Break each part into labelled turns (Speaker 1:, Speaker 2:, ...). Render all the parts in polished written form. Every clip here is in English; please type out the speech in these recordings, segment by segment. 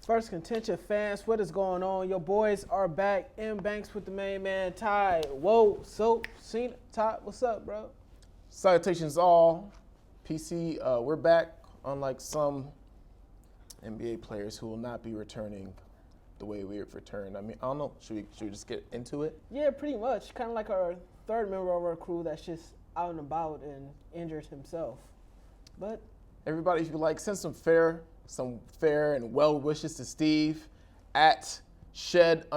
Speaker 1: Phirst Contention fans, what is going on? Your boys are back in Banks with the main man, Ty. Whoa, so, seen Ty, what's up, bro?
Speaker 2: Salutations all. PC, we're back, unlike some NBA players who will not be returning the way we have returned. I mean, I don't know. Should we just get into it?
Speaker 1: Yeah, pretty much. Kind of like our third member of our crew that's just out and about and injured himself. But
Speaker 2: everybody, if you like, send some fair and well wishes to Steve at shed_av.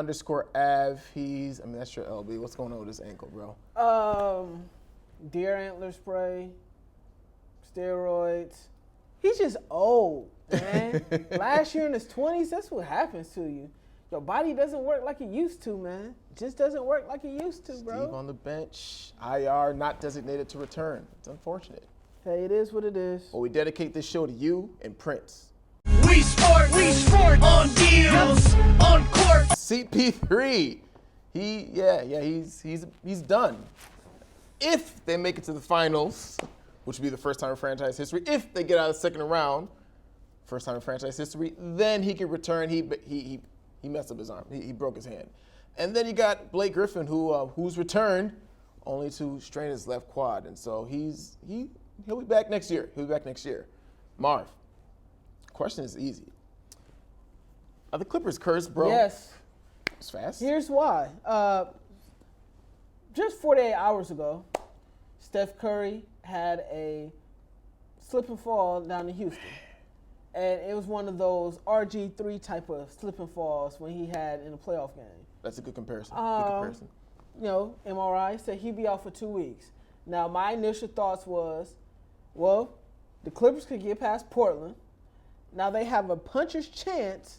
Speaker 2: That's your LB. What's going on with his ankle, bro?
Speaker 1: Deer antler spray, steroids. He's just old, man. Last year in his 20s, that's what happens to you. Your body doesn't work like it used to, man. Just doesn't work like it used to, bro.
Speaker 2: Steve on the bench, IR, not designated to return. It's unfortunate.
Speaker 1: Hey, it is what it is.
Speaker 2: Well, we dedicate this show to you and Prince.
Speaker 3: We sport on deals, on court.
Speaker 2: CP3, he's done. If they make it to the finals, which would be the first time in franchise history, if they get out of the second round, first time in franchise history, then he can return. He messed up his arm. He broke his hand. And then you got Blake Griffin, who's returned, only to strain his left quad, and so he'll be back next year. Marv, question is easy. Are the Clippers cursed, bro?
Speaker 1: Yes.
Speaker 2: It's fast.
Speaker 1: Here's why. Just 48 hours ago, Steph Curry had a slip and fall down in Houston. And it was one of those RG3 type of slip and falls when he had in a playoff game.
Speaker 2: That's a good comparison.
Speaker 1: MRI said he'd be out for 2 weeks. Now, my initial thoughts was, well, the Clippers could get past Portland. Now they have a puncher's chance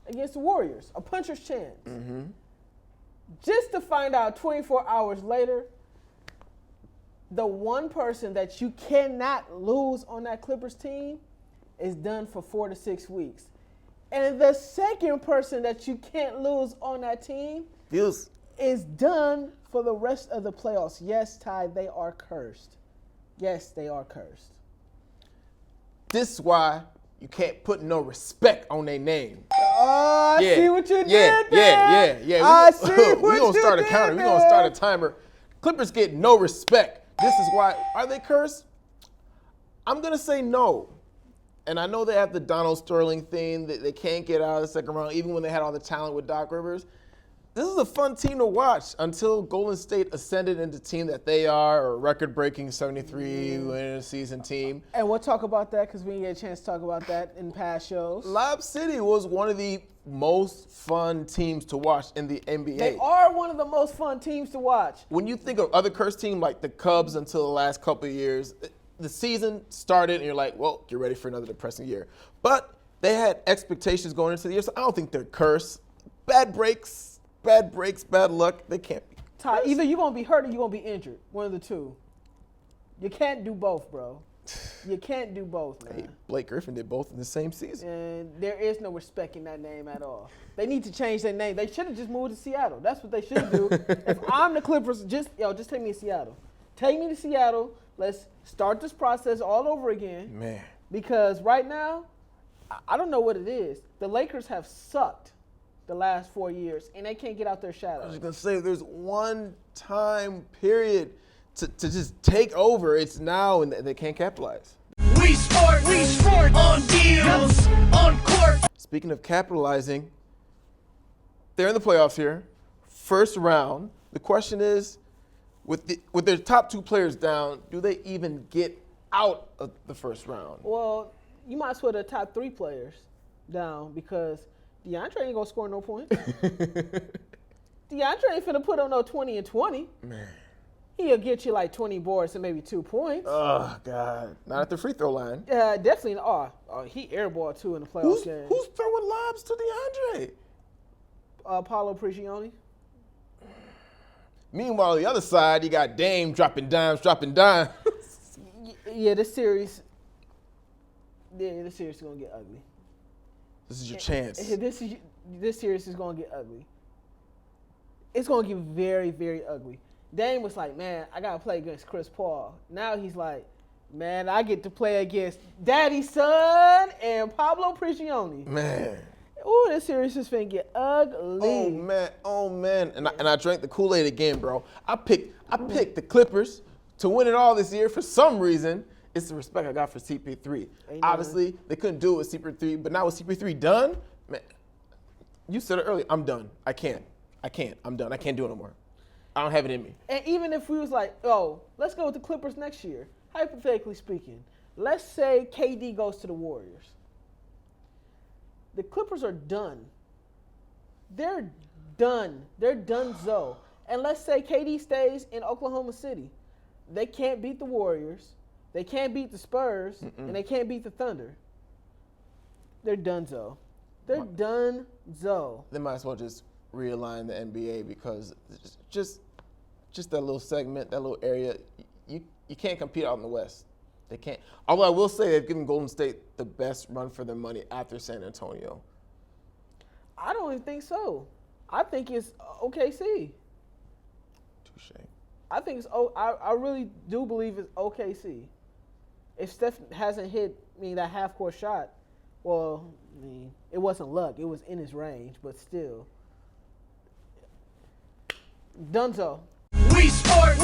Speaker 1: against the Warriors. A puncher's chance.
Speaker 2: Mm-hmm.
Speaker 1: Just to find out 24 hours later, the one person that you cannot lose on that Clippers team is done for 4 to 6 weeks. And the second person that you can't lose on that team is done for the rest of the playoffs. Yes, Ty, they are cursed. Yes, they are cursed.
Speaker 2: This is why you can't put no respect on their name.
Speaker 1: Oh, I see what you did there.
Speaker 2: Yeah.
Speaker 1: I see what you did.
Speaker 2: We're going to start a counter. We're going to start a timer. Clippers get no respect. This is why. Are they cursed? I'm going to say no. And I know they have the Donald Sterling thing. That they can't get out of the second round, even when they had all the talent with Doc Rivers. This is a fun team to watch until Golden State ascended into the team that they are, a record-breaking 73 winning season team.
Speaker 1: And we'll talk about that because we didn't get a chance to talk about that in past shows.
Speaker 2: Lob City was one of the most fun teams to watch in the NBA.
Speaker 1: They are one of the most fun teams to watch.
Speaker 2: When you think of other cursed teams like the Cubs until the last couple of years, the season started and you're like, well, get ready for another depressing year. But they had expectations going into the year, so I don't think they're cursed. Bad breaks, bad luck. They can't be.
Speaker 1: Ty, either you're going to be hurt or you're going to be injured. One of the two. You can't do both, bro. You can't do both, man.
Speaker 2: Hey, Blake Griffin did both in the same season.
Speaker 1: And there is no respect in that name at all. They need to change their name. They should have just moved to Seattle. That's what they should do. If I'm the Clippers, just take me to Seattle. Take me to Seattle. Let's start this process all over again.
Speaker 2: Man.
Speaker 1: Because right now, I don't know what it is. The Lakers have sucked the last 4 years, and they can't get out their shadow.
Speaker 2: I was going to say, there's one time period to just take over. It's now, and they can't capitalize.
Speaker 3: We sport on deals, on court.
Speaker 2: Speaking of capitalizing, they're in the playoffs here, first round. The question is, with their top two players down, do they even get out of the first round?
Speaker 1: Well, you might as well the top 3 players down because DeAndre ain't gonna score no points. DeAndre ain't finna put on no 20 and 20.
Speaker 2: Man.
Speaker 1: He'll get you like 20 boards and maybe 2 points.
Speaker 2: Oh, God. Not at the free throw line.
Speaker 1: Definitely. He airballed 2 in the playoff game.
Speaker 2: Who's throwing lobs to DeAndre?
Speaker 1: Paulo Prigioni.
Speaker 2: Meanwhile, on the other side, you got Dame dropping dimes.
Speaker 1: Yeah, this series is gonna get ugly.
Speaker 2: This is your chance.
Speaker 1: This series is gonna get ugly. It's gonna get very, very ugly. Dame was like, man, I gotta play against Chris Paul. Now he's like, man, I get to play against Daddy's son and Pablo Prigioni.
Speaker 2: Man.
Speaker 1: Ooh, this series is finna get ugly.
Speaker 2: Oh man, and I drank the Kool-Aid again, bro. I picked the Clippers to win it all this year for some reason. It's the respect I got for CP3. Obviously, they couldn't do it with CP3, but now with CP3 done, man, you said it earlier. I'm done. I can't. I'm done. I can't do it no more. I don't have it in me.
Speaker 1: And even if we was like, oh, let's go with the Clippers next year, hypothetically speaking, let's say KD goes to the Warriors. The Clippers are done. They're done. They're done-zo. And let's say KD stays in Oklahoma City. They can't beat the Warriors. They can't beat the Spurs. And they can't beat the Thunder. They're done-zo. They're done-zo.
Speaker 2: They might as well just realign the NBA because just that little segment, that little area, you can't compete out in the West. They can't. Although I will say they've given Golden State the best run for their money after San Antonio.
Speaker 1: I don't even think so. I think it's OKC.
Speaker 2: Touche.
Speaker 1: I think it's I really do believe it's OKC. If Steph hasn't hit that half-court shot, well, it wasn't luck. It was in his range, but still. Dunzo.
Speaker 3: We sport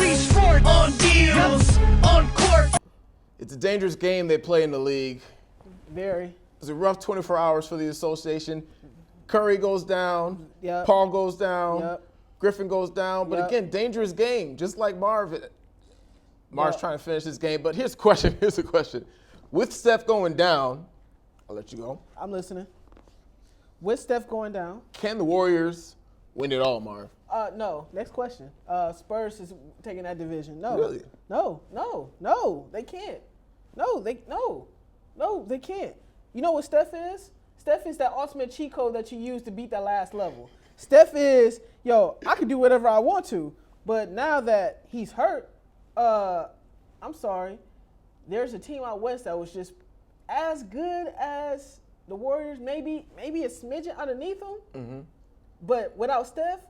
Speaker 3: on deals, on court.
Speaker 2: It's a dangerous game they play in the league.
Speaker 1: Very.
Speaker 2: It's a rough 24 hours for the association. Curry goes down.
Speaker 1: Yep.
Speaker 2: Paul goes down.
Speaker 1: Yep.
Speaker 2: Griffin goes down. But
Speaker 1: Yep.
Speaker 2: again, dangerous game, just like Marvin. Marv's
Speaker 1: Yep.
Speaker 2: trying to finish this game. But here's a question. With Steph going down, I'll let you go.
Speaker 1: I'm listening. With Steph going down.
Speaker 2: Can the Warriors win it all, Marv?
Speaker 1: No. Next question. Spurs is taking that division. No.
Speaker 2: Really?
Speaker 1: No. They can't. No, they can't. You know what Steph is? Steph is that ultimate cheat code that you use to beat that last level. Steph is, I can do whatever I want to, but now that he's hurt, I'm sorry, there's a team out west that was just as good as the Warriors, maybe a smidgen underneath them. Mm-hmm. But without Steph,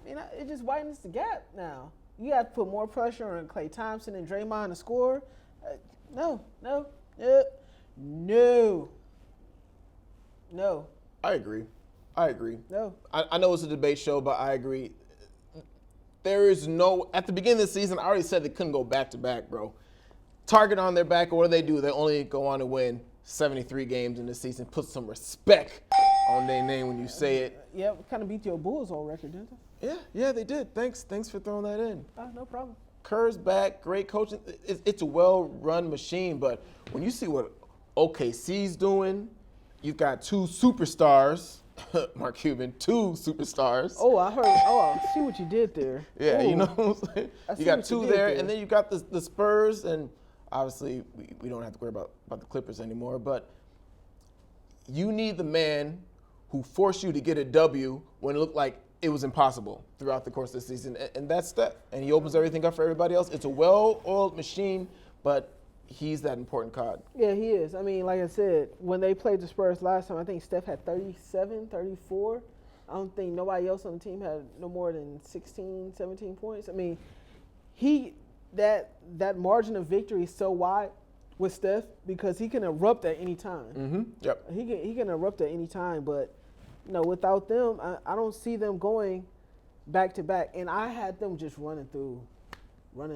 Speaker 1: it just widens the gap now. You have to put more pressure on Klay Thompson and Draymond to score. No.
Speaker 2: I agree.
Speaker 1: No.
Speaker 2: I know it's a debate show, but I agree. There is no, at the beginning of the season, I already said they couldn't go back-to-back, bro. Target on their back, what do? They only go on to win 73 games in the season. Put some respect on their name when you say it.
Speaker 1: Yeah, kind of beat your Bulls on record, didn't they?
Speaker 2: Yeah, they did. Thanks for throwing that in.
Speaker 1: No problem.
Speaker 2: Kerr's back, great coaching. It's a well-run machine, but when you see what OKC's doing, you've got two superstars, Mark Cuban, two superstars.
Speaker 1: Oh, I heard. Oh, I see what you did there.
Speaker 2: Yeah,
Speaker 1: Ooh.
Speaker 2: you know what I'm saying? You got two there, and then you got the Spurs, and obviously we don't have to worry about the Clippers anymore, but you need the man who forced you to get a W when it looked like it was impossible throughout the course of the season, and that's Steph. And he opens everything up for everybody else. It's a well-oiled machine, but he's that important card.
Speaker 1: Yeah, he is. Like I said, when they played the Spurs last time, I think Steph had 37, 34. I don't think nobody else on the team had no more than 16, 17 points. That margin of victory is so wide with Steph because he can erupt at any time.
Speaker 2: Mm-hmm. Yep.
Speaker 1: He can erupt at any time, but without them, I don't see them going back to back. And I had them just running through. I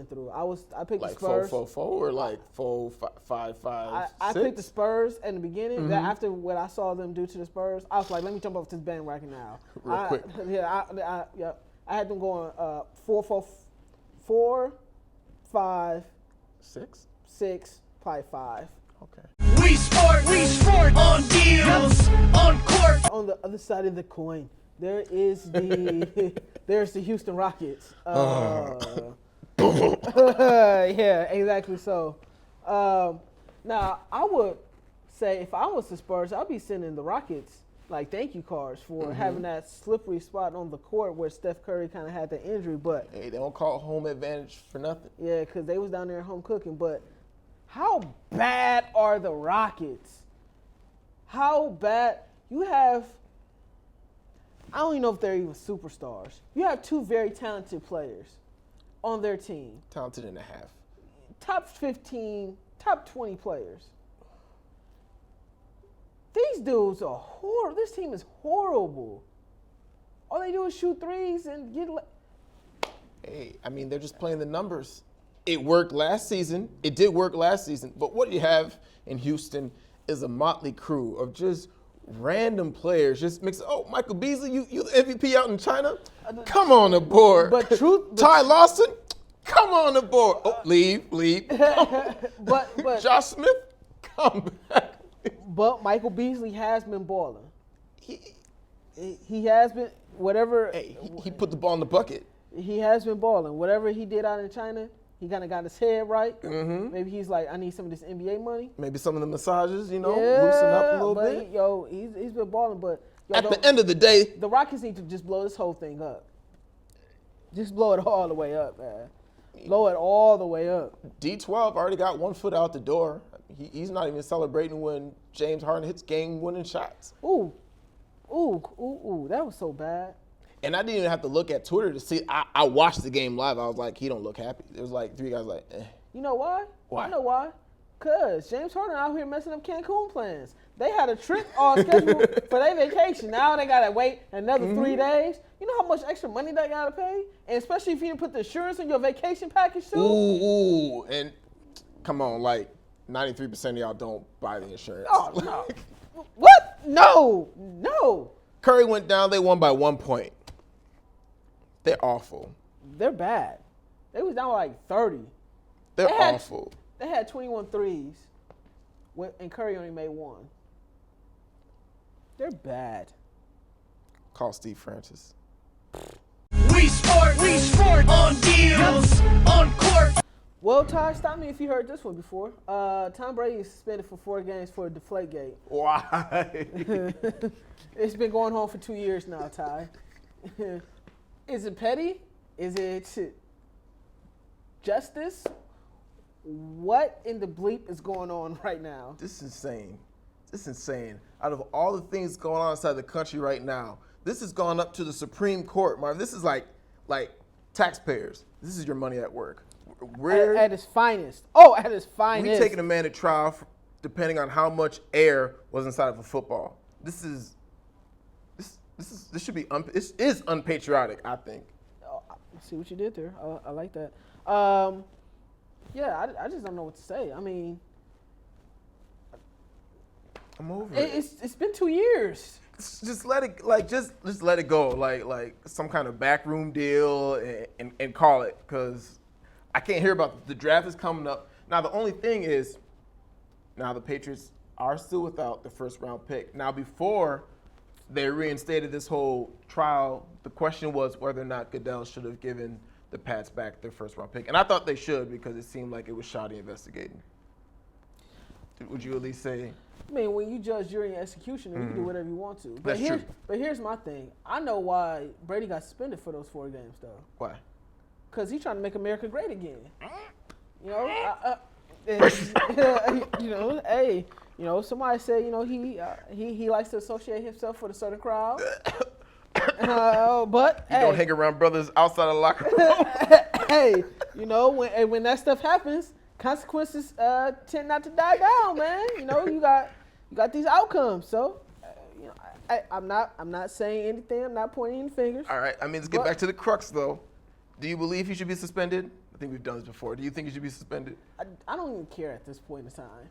Speaker 1: picked
Speaker 2: like
Speaker 1: the Spurs.
Speaker 2: 4-4-4 or like 4-5-5.
Speaker 1: I picked the Spurs in the beginning.
Speaker 2: Mm-hmm.
Speaker 1: That after what I saw them do to the Spurs, I was like, let me jump off this bandwagon now.
Speaker 2: Real quick.
Speaker 1: I had them going 4-4-4, 5, 6, probably 5.
Speaker 2: Okay.
Speaker 3: We sport on deals, on court.
Speaker 1: On the other side of the coin, there is there's the Houston Rockets. Yeah, exactly so. Now, I would say if I was the Spurs, I'd be sending the Rockets thank you cards for having that slippery spot on the court where Steph Curry kind of had the injury. But
Speaker 2: hey, they don't call home advantage for nothing.
Speaker 1: yeah, because they was down there at home cooking. But how bad are the Rockets? How bad? You have, I don't even know if they're even superstars. You have two very talented players on their team.
Speaker 2: Talented and a half.
Speaker 1: Top 15, top 20 players. These dudes are horrible. This team is horrible. All they do is shoot threes and get.
Speaker 2: Hey, I mean, they're just playing the numbers. It worked last season. It did work last season. But what you have in Houston is a motley crew of just random players. Just mix. Oh, Michael Beasley, you the MVP out in China? Come on aboard.
Speaker 1: But
Speaker 2: Ty Lawson, come on aboard. Oh, leave.
Speaker 1: but
Speaker 2: Josh Smith, come back.
Speaker 1: But Michael Beasley has been balling. He has been whatever.
Speaker 2: Hey, he put the ball in the bucket.
Speaker 1: He has been balling. Whatever he did out in China, he kind of got his head right.
Speaker 2: Mm-hmm.
Speaker 1: Maybe he's like, I need some of this NBA money.
Speaker 2: Maybe some of the massages, loosen
Speaker 1: Yeah,
Speaker 2: up a little
Speaker 1: but
Speaker 2: bit.
Speaker 1: he's been balling. But
Speaker 2: At the end of the day,
Speaker 1: the Rockets need to just blow this whole thing up. Just blow it all the way up, man. Blow it all the way up.
Speaker 2: D12 already got 1 foot out the door. He's not even celebrating when James Harden hits game-winning shots.
Speaker 1: Ooh, that was so bad.
Speaker 2: And I didn't even have to look at Twitter to see. I watched the game live. I was like, he don't look happy. There was like 3 guys like, eh.
Speaker 1: You know why?
Speaker 2: Why?
Speaker 1: I know why. Because James Harden out here messing up Cancun plans. They had a trip all scheduled for their vacation. Now they got to wait another 3 days. You know how much extra money they got to pay? And especially if you didn't put the insurance in your vacation package too.
Speaker 2: Ooh. And come on, like 93% of y'all don't buy the insurance.
Speaker 1: Oh, no. What? No.
Speaker 2: Curry went down. They won by 1 point. They're awful.
Speaker 1: They're bad. They was down by like 30.
Speaker 2: They're
Speaker 1: They had-
Speaker 2: awful.
Speaker 1: They had 21 threes, and Curry only made 1. They're bad.
Speaker 2: Call Steve Francis.
Speaker 3: We sport on deals, on court.
Speaker 1: Well, Ty, stop me if you heard this one before. Tom Brady is suspended for 4 games for a Deflate Gate.
Speaker 2: Why?
Speaker 1: It's been going on for 2 years now, Ty. Is it petty? Is it justice? What in the bleep is going on right now?
Speaker 2: This is insane. This is insane. Out of all the things going on inside the country right now, this has gone up to the Supreme Court, Marv. This is like taxpayers. This is your money at work.
Speaker 1: At its finest. Oh, at its finest.
Speaker 2: We're taking a man to trial depending on how much air was inside of a football. This should be this is unpatriotic, I think.
Speaker 1: Oh, I see what you did there. I like that. Yeah, I just don't know what to say. I mean,
Speaker 2: I'm over it.
Speaker 1: It's been 2 years.
Speaker 2: Just let it just let it go, like some kind of backroom deal, and call it, because I can't hear about the draft is coming up. Now the only thing is, now the Patriots are still without the first round pick. Now before they reinstated this whole trial, the question was whether or not Goodell should have given the Pats back their first round pick, and I thought they should because it seemed like it was shoddy investigating. Would you at least say?
Speaker 1: I mean, when you judge, jury, and executioner, you can do whatever you want to. But
Speaker 2: That's true.
Speaker 1: But here's my thing. I know why Brady got suspended for those 4 games, though.
Speaker 2: Why?
Speaker 1: Because he's trying to make America great again. You know, hey, somebody said, he likes to associate himself with a certain crowd. But
Speaker 2: You don't hang around brothers outside of the locker room.
Speaker 1: hey, when that stuff happens, consequences tend not to die down, man. You got these outcomes. So, I'm not saying anything. I'm not pointing any fingers.
Speaker 2: All right. I mean, let's get back to the crux, though. Do you believe he should be suspended? I think we've done this before. Do you think he should be suspended?
Speaker 1: I don't even care at this point in time.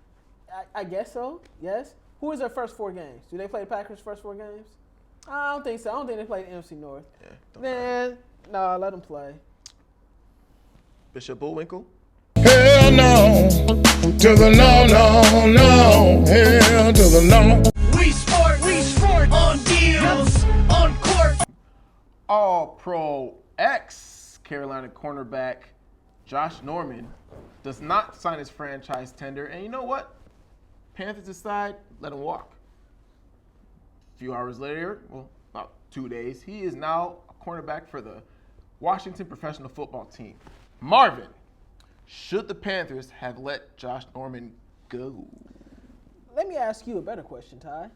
Speaker 1: I guess so. Yes. Who is their first 4 games? Do they play the Packers' first 4 games? I don't think so. I don't think they play the NFC North.
Speaker 2: Yeah.
Speaker 1: No, let them play.
Speaker 2: Bishop Bullwinkle.
Speaker 4: Hell no, to the no, hell to the no.
Speaker 3: We sport on deals, on court.
Speaker 2: All-Pro ex-Carolina cornerback Josh Norman does not sign his franchise tender. And you know what? Panthers decide, let him walk. A few hours later, well, about 2 days, he is now a cornerback for the Washington professional football team. Marvin, should the Panthers have let Josh Norman go?
Speaker 1: Let me ask you a better question, Ty.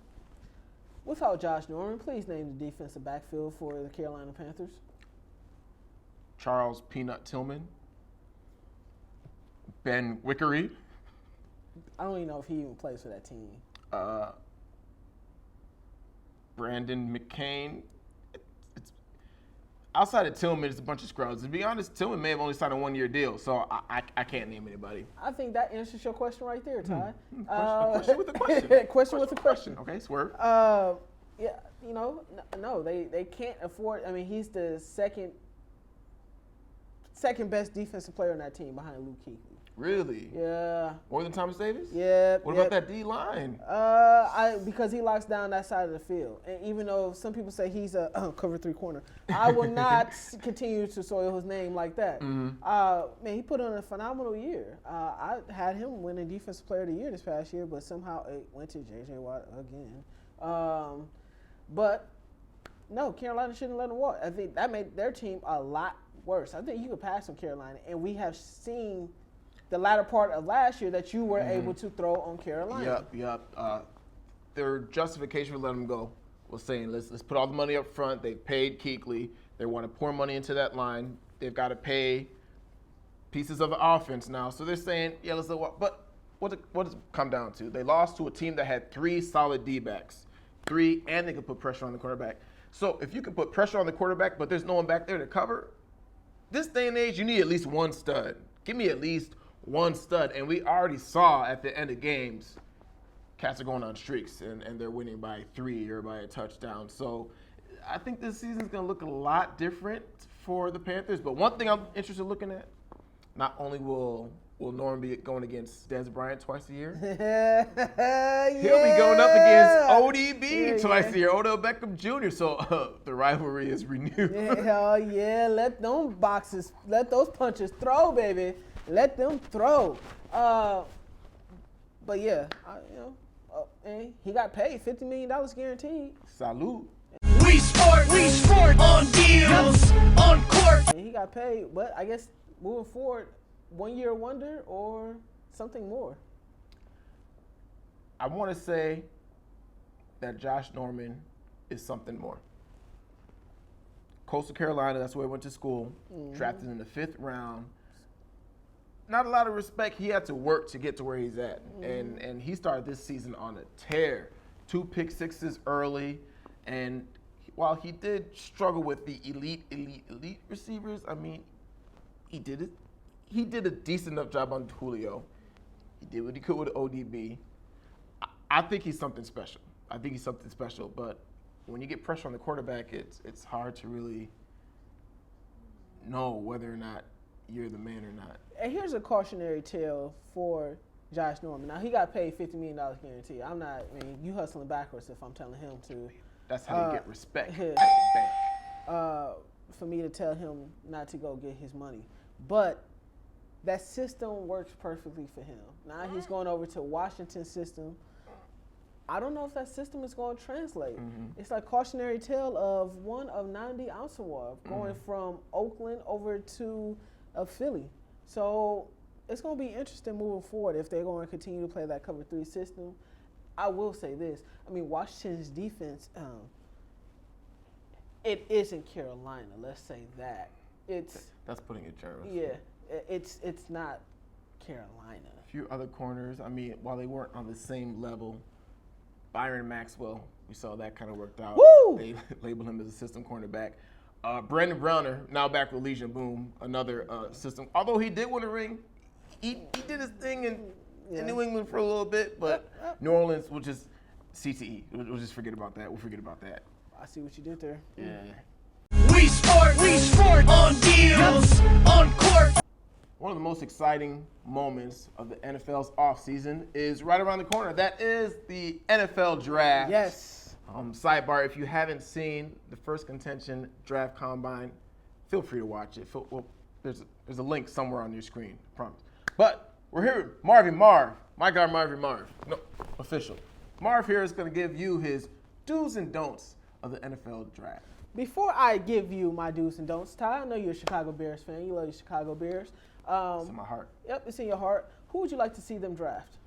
Speaker 1: Without Josh Norman, please name the defensive backfield for the Carolina Panthers.
Speaker 2: Charles Peanut Tillman, Ben Wickery,
Speaker 1: I don't even know if he even plays for that team.
Speaker 2: Brandon McCain. It's outside of Tillman, it's a bunch of scrubs. To be honest, Tillman may have only signed a 1-year deal, so I can't name anybody.
Speaker 1: I think that answers your question right there, Ty.
Speaker 2: A question with a question.
Speaker 1: Question with a question.
Speaker 2: Okay, swerve.
Speaker 1: Yeah, you know, no, they can't afford. I mean, he's the second best defensive player on that team behind Luke Kuechly.
Speaker 2: Really?
Speaker 1: Yeah.
Speaker 2: More than Thomas Davis?
Speaker 1: Yeah.
Speaker 2: What about that D line?
Speaker 1: Because he locks down that side of the field, and even though some people say he's a cover 3 corner, I will not continue to soil his name like that.
Speaker 2: Mm-hmm.
Speaker 1: Man, he put on a phenomenal year. I had him winning Defensive Player of the Year this past year, but somehow it went to J.J. Watt again. But no, Carolina shouldn't let him walk. I think that made their team a lot worse. I think you could pass on Carolina, and we have seen the latter part of last year that you were able to throw on Carolina.
Speaker 2: Yep. Their justification for letting him go was saying, let's put all the money up front. They've paid Kuechly. They want to pour money into that line. They've got to pay pieces of the offense now. So they're saying, yeah, let's let walk. But what does it come down to? They lost to a team that had 3 solid D-backs. 3, and they could put pressure on the quarterback. So if you can put pressure on the quarterback, but there's no one back there to cover, this day and age, you need at least one stud. Give me at least one stud. And we already saw at the end of games, cats are going on streaks, and they're winning by 3 or by a touchdown. So I think this season's going to look a lot different for the Panthers. But one thing I'm interested in looking at, not only will Norm be going against Dez Bryant twice a year, he'll be going up against ODB twice a year, Odell Beckham Jr. So the rivalry is renewed.
Speaker 1: Hell yeah, let those punches throw, baby. Let them throw. But yeah, and he got paid $50 million guaranteed.
Speaker 2: Salute.
Speaker 3: We sport on deals, on court.
Speaker 1: And he got paid, but I guess moving forward, 1-year wonder or something more.
Speaker 2: I want to say that Josh Norman is something more. Coastal Carolina, that's where he went to school, drafted in the 5th round. Not a lot of respect. He had to work to get to where he's at. And he started this season on a tear. 2 pick sixes early. And while he did struggle with the elite receivers, I mean, he did it. He did a decent enough job on Julio. He did what he could with ODB. I think he's something special. But when you get pressure on the quarterback, it's hard to really know whether or not you're the man or not.
Speaker 1: And here's a cautionary tale for Josh Norman. Now, he got paid $50 million guarantee. You hustling backwards if I'm telling him to.
Speaker 2: That's how you get respect.
Speaker 1: For me to tell him not to go get his money. But that system works perfectly for him. Now he's going over to Washington's system. I don't know if that system is going to translate. It's like cautionary tale of one of 90 Ounceworth going from Oakland over to Philly. So it's going to be interesting moving forward if they're going to continue to play that cover 3 system. I will say this. I mean, Washington's defense, it isn't Carolina. Let's say that.
Speaker 2: That's putting it generous.
Speaker 1: Yeah. It's not Carolina.
Speaker 2: A few other corners. I mean, while they weren't on the same level, Byron Maxwell, we saw that kind of worked out.
Speaker 1: Woo!
Speaker 2: They labeled him as a system cornerback. Brandon Browner, now back with Legion Boom, another system. Although he did win a ring, he did his thing in New England for a little bit, but New Orleans will just CTE. We'll just forget about that. We'll forget about that.
Speaker 1: I see what you did there.
Speaker 2: Yeah.
Speaker 3: We sport on deals, on court.
Speaker 2: One of the most exciting moments of the NFL's offseason is right around the corner. That is the NFL draft.
Speaker 1: Yes.
Speaker 2: Sidebar, if you haven't seen the Phirst Contention draft combine, feel free to watch it. There's a link somewhere on your screen, I promise. But we're here with Marv. My guy, Marv. No, official. Marv here is going to give you his do's and don'ts of the NFL draft.
Speaker 1: Before I give you my do's and don'ts, Ty, I know you're a Chicago Bears fan. You love your Chicago Bears.
Speaker 2: It's in my heart.
Speaker 1: Yep, it's in your heart. Who would you like to see them draft?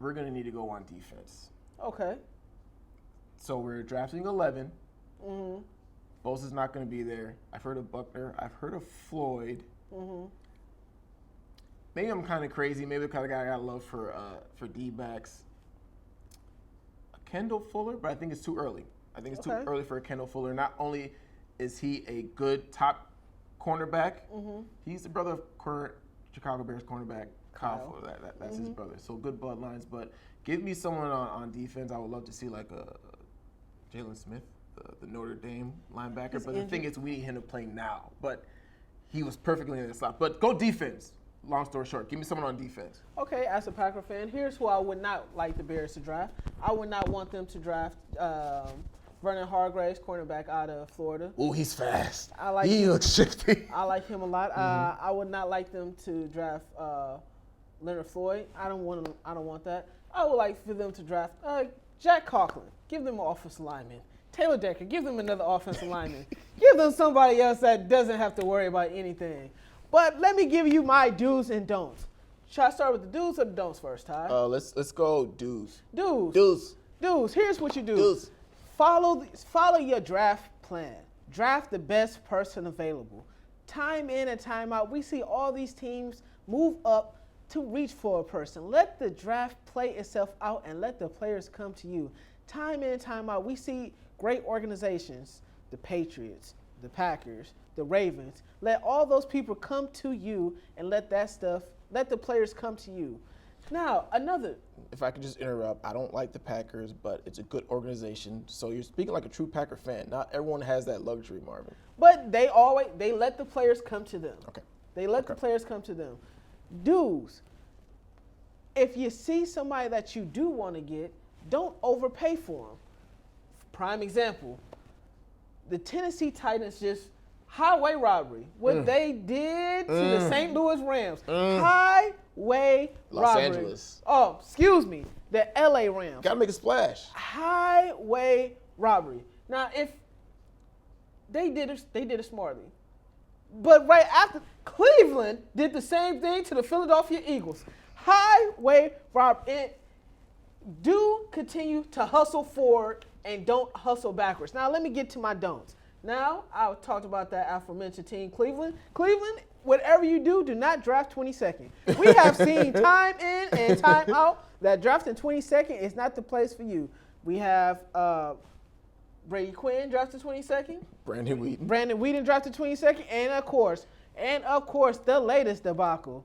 Speaker 2: We're going to need to go on defense.
Speaker 1: Okay.
Speaker 2: So we're drafting 11. Bosa's not going to be there. I've heard of Buckner. I've heard of Floyd. Maybe I'm kind of crazy. Maybe the kind of guy I got love for D-backs. Kendall Fuller, but I think it's too early. I think it's too
Speaker 1: Okay.
Speaker 2: early for a Kendall Fuller. Not only is he a good top cornerback, he's the brother of current Chicago Bears cornerback Kyle Fuller. That's his brother. So good bloodlines. But give me someone on defense. I would love to see like a Jalen Smith, the Notre Dame linebacker. But the thing is, we need him to play now. But he was perfectly in the slot. But go defense. Long story short, give me someone on defense.
Speaker 1: Okay, as a Packer fan, here's who I would not like the Bears to draft. I would not want them to draft Vernon Hargreaves, cornerback out of Florida.
Speaker 2: Oh, he's fast.
Speaker 1: I like
Speaker 2: he
Speaker 1: him.
Speaker 2: looks shifty.
Speaker 1: I like him a lot. I would not like them to draft Leonard Floyd. I don't want that. I would like for them to draft Jack Conklin. Give them an offensive lineman. Taylor Decker. Give them another offensive lineman. Give them somebody else that doesn't have to worry about anything. But let me give you my do's and don'ts. Should I start with the do's or the don'ts first, Ty?
Speaker 2: Let's go do's.
Speaker 1: Do's. Here's what you do.
Speaker 2: Do's.
Speaker 1: Follow your draft plan. Draft the best person available. Time in and time out, we see all these teams move up to reach for a person. Let the draft play itself out and let the players come to you. Time in and time out, we see great organizations, the Patriots, the Packers, the Ravens. Let all those people come to you and let the players come to you. Now,
Speaker 2: If I could just interrupt, I don't like the Packers, but it's a good organization. So you're speaking like a true Packer fan. Not everyone has that luxury, Marvin.
Speaker 1: But they let the players come to them.
Speaker 2: Okay.
Speaker 1: They let the players come to them. Dudes, if you see somebody that you do want to get, don't overpay for them. Prime example, the Tennessee Titans just highway robbery. What they did to the St. Louis Rams. Highway
Speaker 2: Los
Speaker 1: robbery.
Speaker 2: Angeles.
Speaker 1: Oh, excuse me. The LA Rams.
Speaker 2: Gotta make a splash.
Speaker 1: Highway robbery. Now, if they did it smartly. But right after, Cleveland did the same thing to the Philadelphia Eagles. Highway robbery. Do continue to hustle forward and don't hustle backwards. Now, let me get to my don'ts. Now, I talked about that aforementioned team, Cleveland. Cleveland, whatever you do not draft 22nd. We have seen time in and time out that drafting 22nd is not the place for you. We have Brady Quinn drafted 22nd.
Speaker 2: Brandon
Speaker 1: Whedon drafted 22nd. And of course, the latest debacle.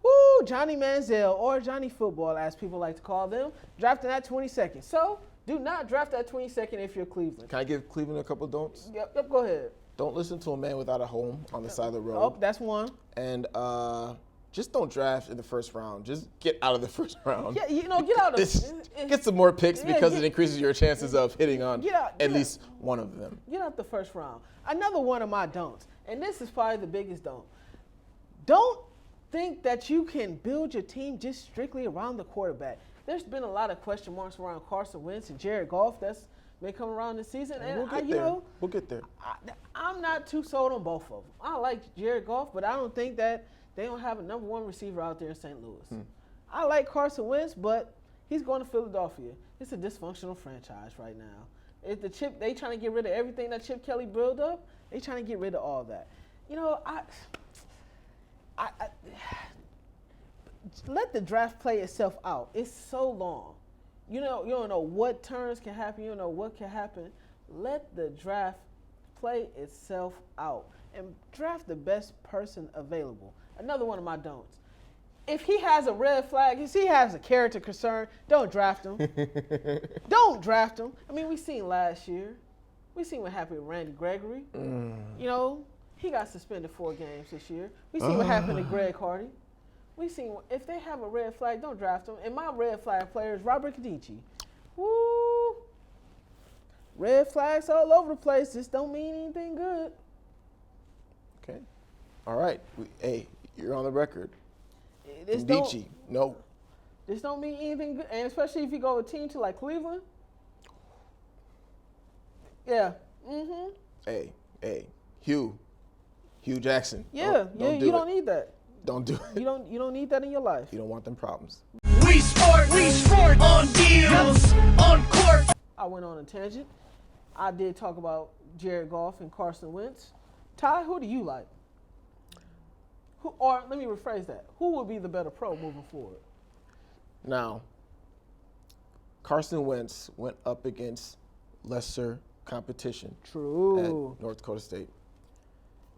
Speaker 1: Woo, Johnny Manziel, or Johnny Football, as people like to call them, drafting at 22nd. So, do not draft at 22nd if you're Cleveland.
Speaker 2: Can I give Cleveland a couple don'ts?
Speaker 1: Yep, go ahead.
Speaker 2: Don't listen to a man without a home on the side of the road.
Speaker 1: Oh, that's one.
Speaker 2: And just don't draft in the first round. Just get out of the first round.
Speaker 1: Yeah, get out of
Speaker 2: Get some more picks because it increases your chances of hitting on at least one of them.
Speaker 1: Get out the first round. Another one of my don'ts, and this is probably the biggest don't. Don't think that you can build your team just strictly around the quarterback. There's been a lot of question marks around Carson Wentz and Jared Goff that's been coming around this season. And
Speaker 2: We'll get there.
Speaker 1: I'm not too sold on both of them. I like Jared Goff, but I don't think that they don't have a number one receiver out there in St. Louis. I like Carson Wentz, but he's going to Philadelphia. It's a dysfunctional franchise right now. They trying to get rid of everything that Chip Kelly built up. They trying to get rid of all that. Let the draft play itself out. It's so long. You don't know what turns can happen. You don't know what can happen. Let the draft play itself out and draft the best person available. Another one of my don'ts. If he has a red flag, if he has a character concern, don't draft him. Don't draft him. I mean, we seen last year. We seen what happened with Randy Gregory. He got suspended 4 games this year. We seen what happened to Greg Hardy. We seen if they have a red flag, don't draft them. And my red flag player is Robert Kadichi. Woo! Red flags all over the place. This don't mean anything good.
Speaker 2: Okay. All right. Hey, you're on the record.
Speaker 1: This
Speaker 2: Kadichi, no.
Speaker 1: This don't mean anything good, and especially if you go with a team to like Cleveland. Yeah. Mm-hmm.
Speaker 2: Hey, Hugh Jackson.
Speaker 1: Yeah, you don't need that.
Speaker 2: Don't do it.
Speaker 1: You don't need that in your life.
Speaker 3: You
Speaker 2: don't want them problems.
Speaker 3: We sport on deals, on court.
Speaker 1: I went on a tangent. I did talk about Jared Goff and Carson Wentz. Ty, who do you like? Or let me rephrase that. Who would be the better pro moving forward?
Speaker 2: Now, Carson Wentz went up against lesser competition
Speaker 1: True.
Speaker 2: at North Dakota State.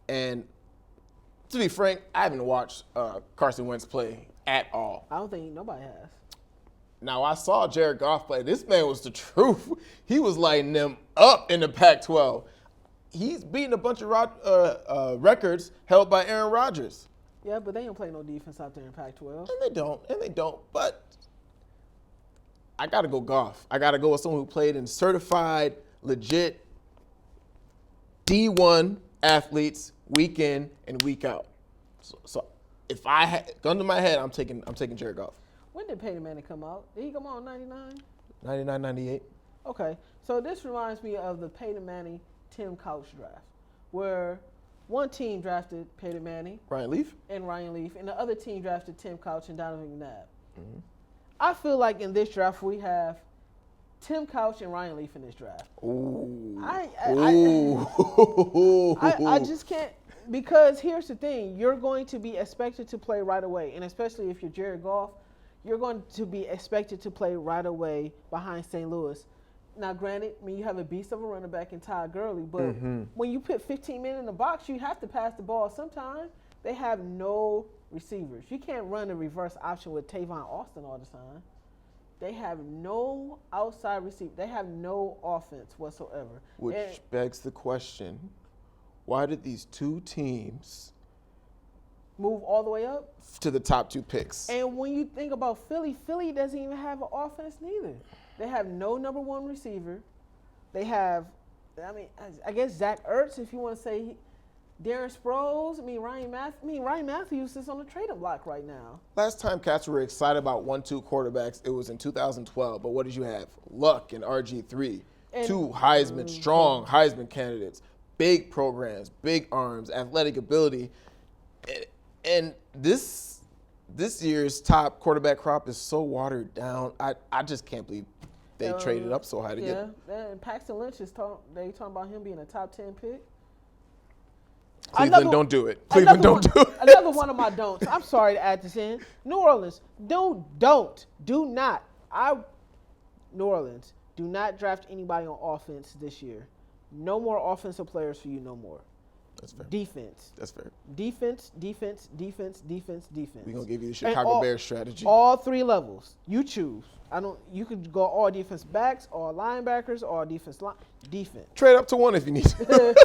Speaker 2: And to be frank, I haven't watched Carson Wentz play at all.
Speaker 1: I don't think nobody has.
Speaker 2: Now, I saw Jared Goff play. This man was the truth. He was lighting them up in the Pac-12. He's beating a bunch of records held by Aaron Rodgers.
Speaker 1: Yeah, but they don't play no defense out there in Pac-12.
Speaker 2: And they don't. But I got to go Goff. I got to go with someone who played in certified, legit D1 athletes week in and week out. So if I had gun to my head, I'm taking Jared Goff.
Speaker 1: When did Peyton Manning come out? Did he come out in 99?
Speaker 2: 99, 98.
Speaker 1: Okay, so this reminds me of the Peyton Manning Tim Couch draft, where one team drafted Peyton Manning
Speaker 2: Ryan Leaf?
Speaker 1: and Ryan Leaf, and the other team drafted Tim Couch and Donovan McNabb. Mm-hmm. I feel like in this draft we have Tim Couch and Ryan Leaf in this draft.
Speaker 2: Ooh.
Speaker 1: I just can't, because here's the thing. You're going to be expected to play right away, and especially if you're Jared Goff, you're going to be expected to play right away behind St. Louis. Now, granted, I mean, you have a beast of a running back in Todd Gurley, but when you put 15 men in the box, you have to pass the ball sometime. They have no receivers. You can't run a reverse option with Tavon Austin all the time. They have no outside receiver. They have no offense whatsoever.
Speaker 2: Which begs the question, why did these two teams
Speaker 1: move all the way up
Speaker 2: to the top two picks?
Speaker 1: And when you think about Philly doesn't even have an offense neither. They have no number one receiver. They have, I guess Zach Ertz, if you want to say Darren Sproles. Ryan Matthews is on the trading block right now.
Speaker 2: Last time cats were excited about 1-2 quarterbacks, it was in 2012. But what did you have? Luck and RG3. And two strong Heisman candidates. Big programs, big arms, athletic ability. And this year's top quarterback crop is so watered down. I just can't believe they traded up so high to get.
Speaker 1: Yeah, and Paxton Lynch they talking about him being a top 10 pick.
Speaker 2: Cleveland, don't do it. Cleveland, don't do it.
Speaker 1: Another one of my don'ts. I'm sorry to add this in. New Orleans, do not. New Orleans, do not draft anybody on offense this year. No more offensive players for you, no more.
Speaker 2: That's fair.
Speaker 1: Defense.
Speaker 2: That's fair.
Speaker 1: Defense.
Speaker 2: We're going to give you the Chicago Bears strategy.
Speaker 1: All three levels. You choose. You could go all defense backs, all linebackers, all defense.
Speaker 2: Trade up to one if you need to.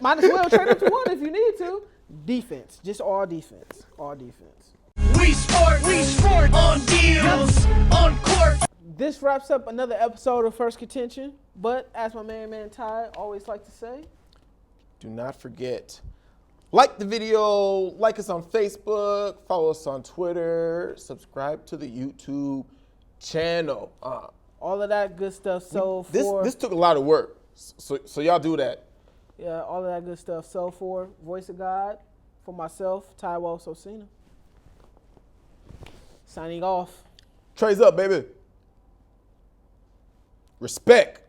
Speaker 1: Might as well trade up to one if you need to. Defense. Just all defense. All defense.
Speaker 3: We sport on deals, on court.
Speaker 1: This wraps up another episode of Phirst Contention. But as my man Ty always like to say,
Speaker 2: do not forget, like the video, like us on Facebook, follow us on Twitter, subscribe to the YouTube channel.
Speaker 1: All of that good stuff. So
Speaker 2: this took a lot of work, so y'all do that.
Speaker 1: Yeah, all of that good stuff. So for Voice of God, for myself, Taiwo Sosina, signing off.
Speaker 2: Trey's up, baby. Respect.